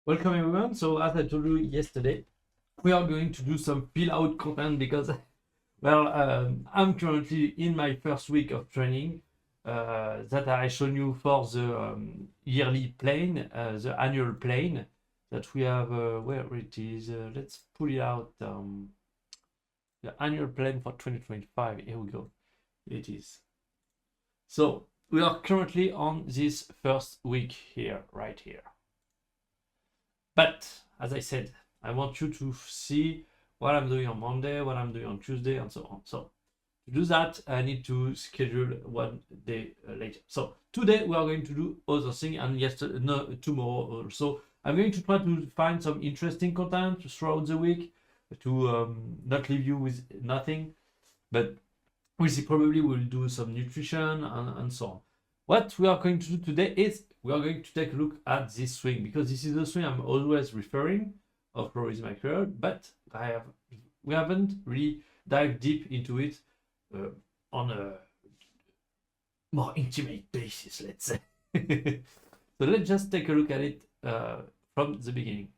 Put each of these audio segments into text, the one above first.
Welcome everyone. So as I told you yesterday, we are going to do some fill out content because, I'm currently in my first week of training that I shown you for the yearly plane, the annual plane that we have. Where it is? Let's pull it out. The annual plan for 2025. Here we go. It is. So we are currently on this first week here, right here. But as I said, I want you to see what I'm doing on Monday, what I'm doing on Tuesday, and so on. So to do that, I need to schedule one day later. So today we are going to do other thing, and tomorrow also. I'm going to try to find some interesting content throughout the week to not leave you with nothing. But we see probably we'll do some nutrition and so on. What we are going to do today is we are going to take a look at this swing because this is the swing I'm always referring of Rory's McIlroy, but we haven't really dived deep into it on a more intimate basis, let's say. So let's just take a look at it from the beginning.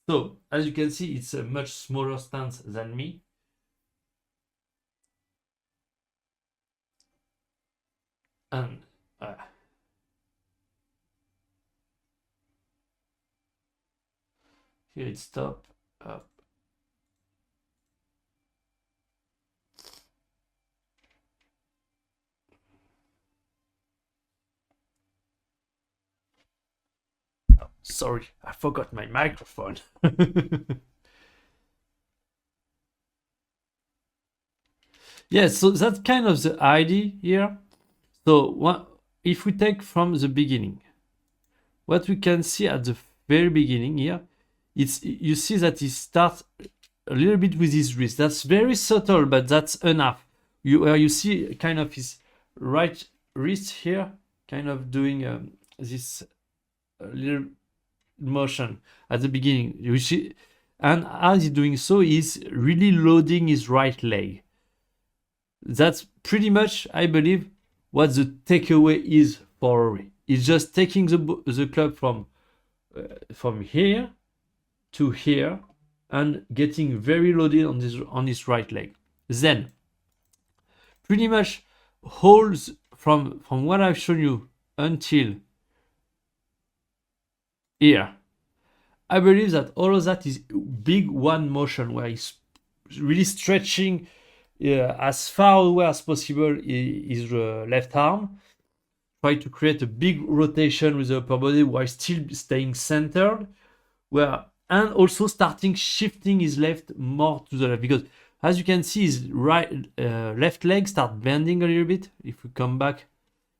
So as you can see, it's a much smaller stance than me. And here it's top, up. Oh, sorry, I forgot my microphone. Yeah, so that's kind of the idea here. So if we take from the beginning, what we can see at the very beginning here, you see that he starts a little bit with his wrist. That's very subtle, but that's enough. You see kind of his right wrist here, kind of doing this little motion at the beginning. You see, and as he's doing so, he's really loading his right leg. That's pretty much, I believe, what the takeaway is for Rory. He's just taking the club from here to here and getting very loaded on his right leg. Then, pretty much holds from what I've shown you until here. I believe that all of that is big one motion where he's really stretching as far away as possible his left arm. Try to create a big rotation with the upper body while still staying centered. And also starting shifting his left more to the left, because as you can see, his left leg start bending a little bit. If we come back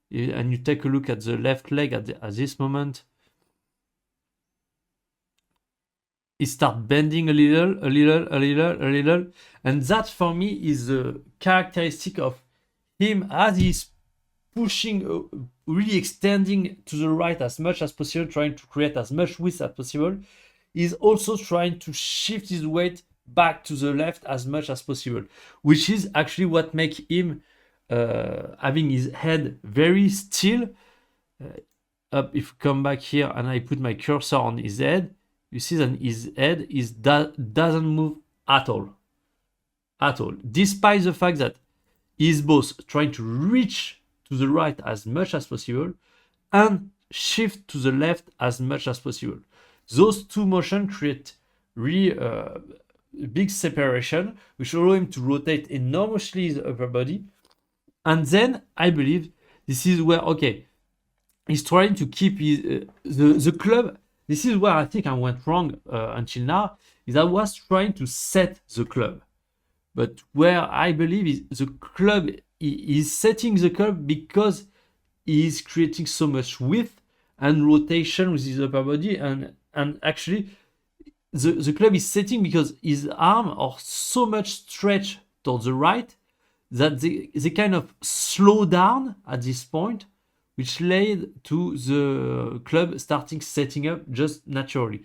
and you take a look at the left leg at this moment, he start bending a little, and that for me is a characteristic of him as he's pushing, really extending to the right as much as possible, trying to create as much width as possible. He's also trying to shift his weight back to the left as much as possible, which is actually what makes him having his head very still. If you come back here and I put my cursor on his head, you see that his head doesn't move at all. Despite the fact that he's both trying to reach to the right as much as possible and shift to the left as much as possible. Those two motions create really big separation, which allow him to rotate enormously the upper body. And then I believe this is where, he's trying to keep the club. This is where I think I went wrong until now, is I was trying to set the club. But where I believe is the club, is setting the club because he's creating so much width and rotation with his upper body, and actually the club is setting because his arms are so much stretched towards the right that they kind of slow down at this point, which led to the club starting setting up just naturally.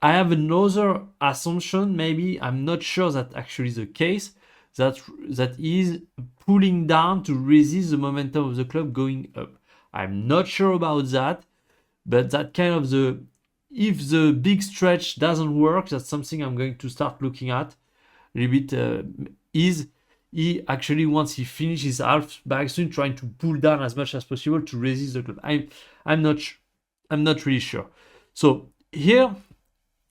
I have another assumption, maybe, I'm not sure that actually is the case, that is pulling down to resist the momentum of the club going up. I'm not sure about that, but that kind of the if the big stretch doesn't work, that's something I'm going to start looking at a little bit. Is he actually, once he finishes his half backswing, trying to pull down as much as possible to resist the club? I'm not really sure. So here,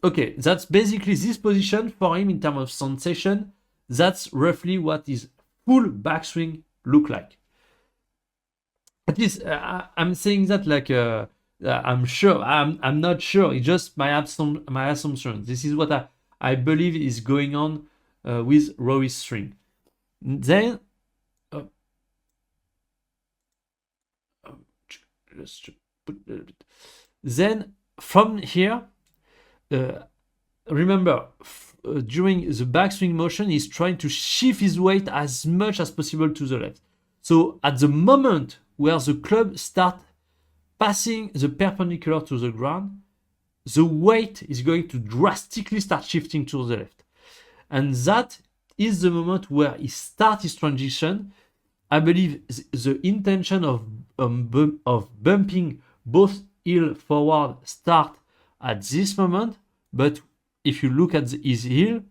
okay, that's basically this position for him in terms of sensation. That's roughly what his full backswing look like. At least I'm saying that like I'm sure. I'm not sure. It's just my assumption. This is what I believe is going on with Rory's string. Then let's put a little bit. Then from here, remember during the backswing motion, he's trying to shift his weight as much as possible to the left. So at the moment where the club starts passing the perpendicular to the ground, the weight is going to drastically start shifting to the left. And that is the moment where he starts his transition. I believe the intention of bumping both heel forward start at this moment. But if you look at his heel,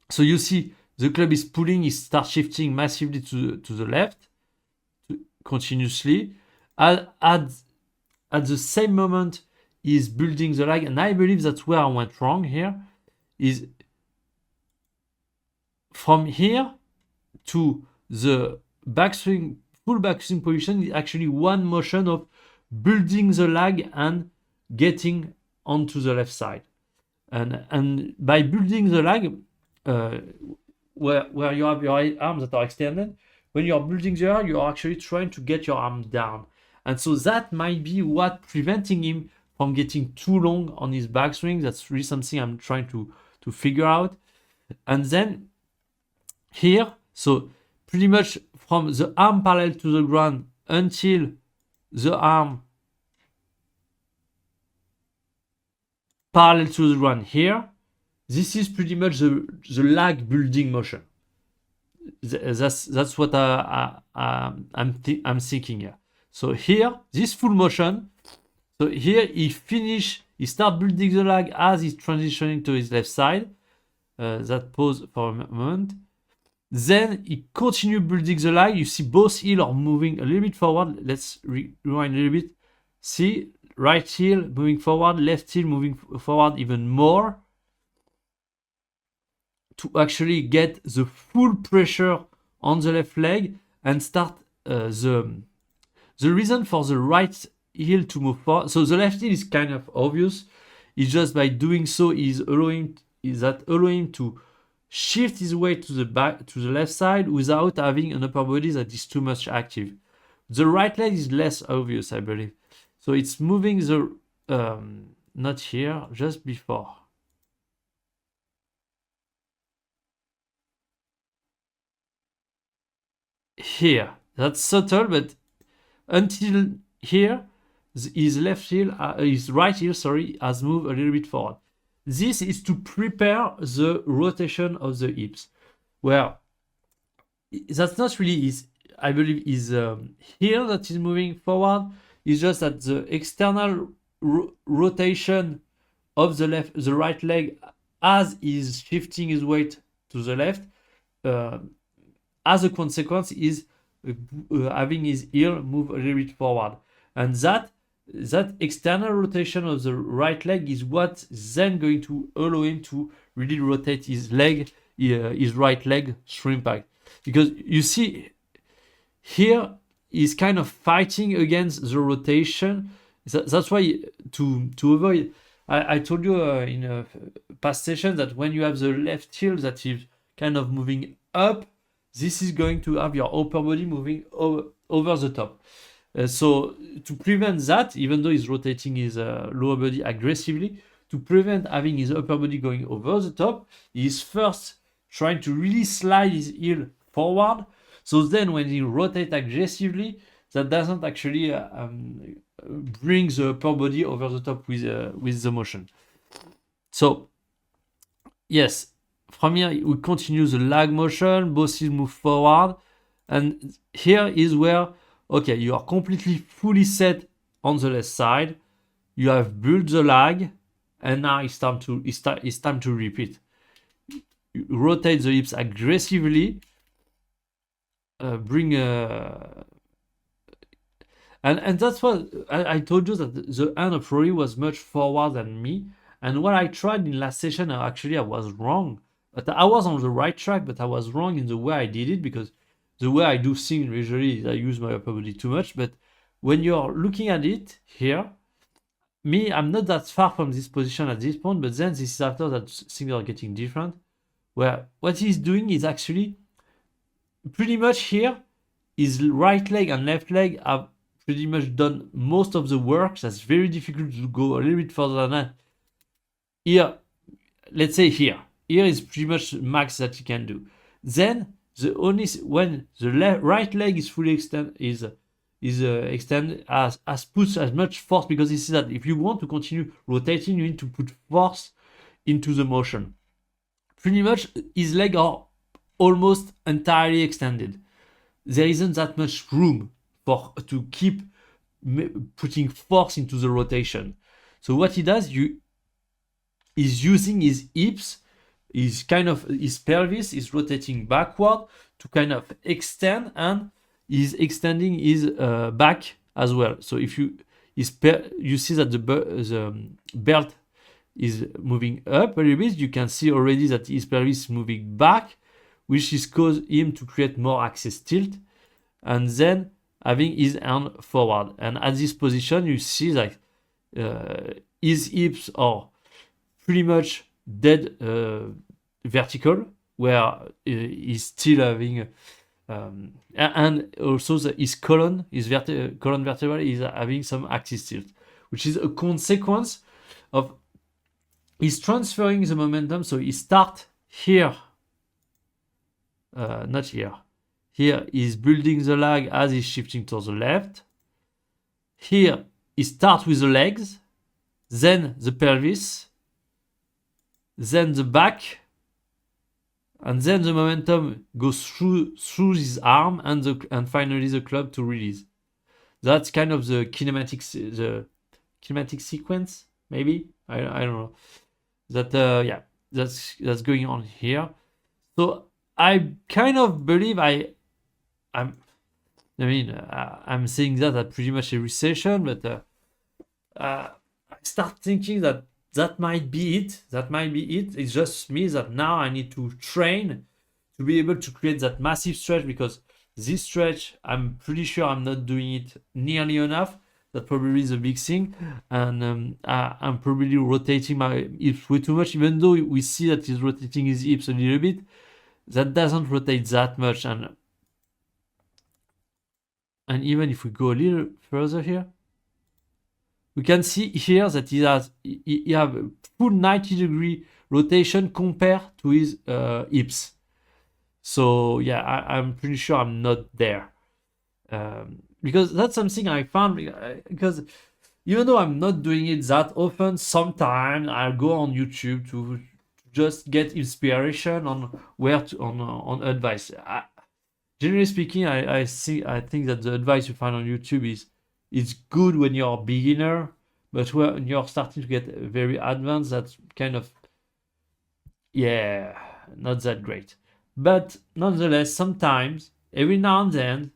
so you see the club is pulling, it starts shifting massively to the left continuously. At the same moment, he's building the lag, and I believe that's where I went wrong here. Is from here to the backswing, full backswing position is actually one motion of building the lag and getting onto the left side. And by building the lag, where you have your arms that are extended, when you are building the lag, you are actually trying to get your arm down. And so that might be what preventing him from getting too long on his backswing. That's really something I'm trying to figure out. And then here, so pretty much from the arm parallel to the ground until the arm parallel to the ground here, this is pretty much the lag building motion. That's what I'm thinking here. So here, this full motion. So here he start building the lag as he's transitioning to his left side. That pause for a moment. Then he continue building the lag. You see both heels are moving a little bit forward. Let's rewind a little bit. See, right heel moving forward, left heel moving forward even more to actually get the full pressure on the left leg and start the reason for the right heel to move forward. So the left heel is kind of obvious. It's just by doing so is allowing him to shift his weight to the left side without having an upper body that is too much active. The right leg is less obvious, I believe. So it's moving the not here, just before. Here, that's subtle, but until here, his right heel, has moved a little bit forward. This is to prepare the rotation of the hips. Well, that's not really his, I believe, his heel that is moving forward. It's just that the external rotation of the right leg as he's shifting his weight to the left, as a consequence, is having his heel move a little bit forward. And that external rotation of the right leg is what's then going to allow him to really rotate his right leg through impact. Because you see here, he's kind of fighting against the rotation. That's why to avoid, I told you in a past session that when you have the left heel that is kind of moving up, this is going to have your upper body moving over the top. So to prevent that, even though he's rotating his lower body aggressively, to prevent having his upper body going over the top, he's first trying to really slide his heel forward. So then when he rotates aggressively, that doesn't actually bring the upper body over the top with the motion. So yes, from here we continue the lag motion, both heels move forward, and here is where, okay, you are completely fully set on the left side. you have built the lag, and now it's time to repeat. You rotate the hips aggressively, and that's what I told you, that the hand of Rory was much forward than me. And what I tried in last session, actually I was wrong. But I was on the right track, but I was wrong in the way I did it, because the way I do things usually is I use my upper body too much. But when you're looking at it here, I'm not that far from this position at this point, but then this is after that things are getting different, where what he's doing is actually pretty much here, his right leg and left leg have pretty much done most of the work. That's very difficult to go a little bit further than that. Here, let's say here is pretty much the max that you can do. Then when the right leg is fully extended, has put as much force, because you see that if you want to continue rotating, you need to put force into the motion. Pretty much his legs are almost entirely extended. There isn't that much room to keep putting force into the rotation. So what he does, is using his hips, his pelvis is rotating backward to kind of extend, and he's extending his back as well. So if you see that the belt is moving up a little bit, you can see already that his pelvis is moving back, which is cause him to create more axis tilt, and then having his hand forward. And at this position, you see that his hips are pretty much dead vertical, where he's still having and also his colon vertebra is having some axis tilt, which is a consequence of he's transferring the momentum. So he start here, not here. Here he's building the lag as he's shifting to the left. Here he starts with the legs, then the pelvis, then the back, and then the momentum goes through his arm and finally the club to release. That's kind of the kinematic sequence, maybe. I don't know. That that's going on here. So I kind of believe I'm saying that at pretty much every session, but I start thinking that might be it. It's just me that now I need to train to be able to create that massive stretch, because this stretch, I'm pretty sure I'm not doing it nearly enough. That probably is a big thing. And I'm probably rotating my hips way too much, even though we see that he's rotating his hips a little bit. That doesn't rotate that much. And even if we go a little further here, we can see here that he have a full 90-degree rotation compared to his hips. So yeah, I'm pretty sure I'm not there. Because that's something I found, because even though I'm not doing it that often, sometimes I'll go on YouTube to just get inspiration on on advice. Generally speaking, I think that the advice you find on YouTube is good when you're a beginner, but when you're starting to get very advanced, that's kind of not that great. But nonetheless, sometimes, every now and then,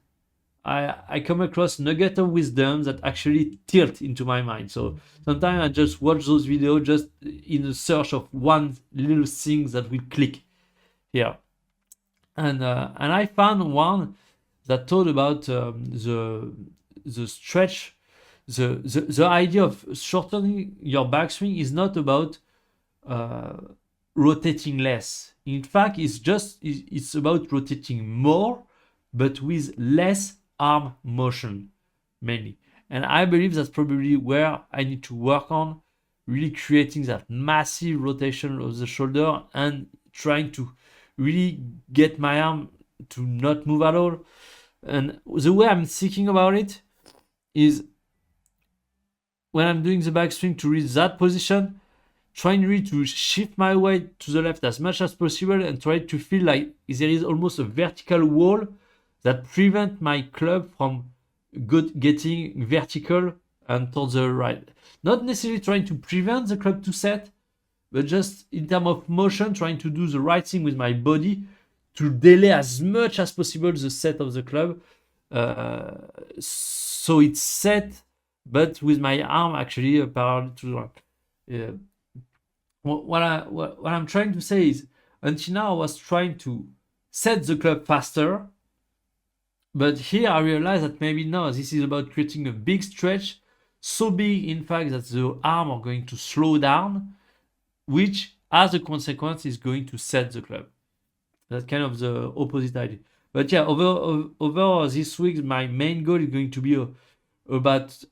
I come across nugget of wisdom that actually tilt into my mind. So sometimes I just watch those videos just in the search of one little thing that will click here. And I found one that talked about the stretch, the idea of shortening your backswing is not about rotating less. In fact, it's about rotating more, but with less arm motion mainly. And I believe that's probably where I need to work on, really creating that massive rotation of the shoulder and trying to really get my arm to not move at all. And the way I'm thinking about it is, when I'm doing the backswing to reach that position, trying really to shift my weight to the left as much as possible and try to feel like there is almost a vertical wall that prevents my club from getting vertical and towards the right. Not necessarily trying to prevent the club to set, but just in terms of motion, trying to do the right thing with my body to delay as much as possible the set of the club. So it's set, but with my arm actually parallel to the right. What I'm trying to say is, until now I was trying to set the club faster, but here I realize that maybe no, this is about creating a big stretch, so big in fact that the arm are going to slow down, which as a consequence is going to set the club. That's kind of the opposite idea. But yeah, over this week, my main goal is going to be about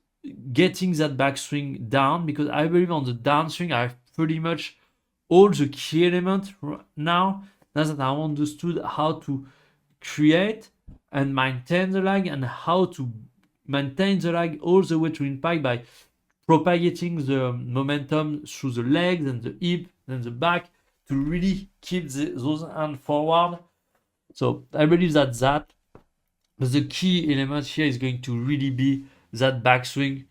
getting that backswing down, because I believe on the downswing I have pretty much all the key elements now that I understood how to create and maintain the lag, and how to maintain the lag all the way to impact by propagating the momentum through the legs and the hip and the back to really keep those hands forward. So I believe that the key element here is going to really be that backswing,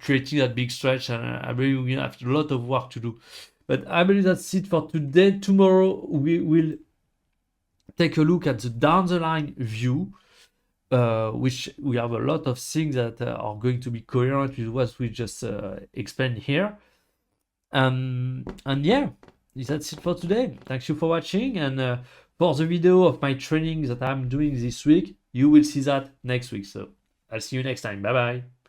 creating that big stretch, and I believe we have a lot of work to do. But I believe that's it for today. Tomorrow we will take a look at the down the line view, which we have a lot of things that are going to be coherent with what we just explained here. And yeah, that's it for today. Thanks you for watching, and for the video of my training that I'm doing this week, you will see that next week. So I'll see you next time. Bye bye.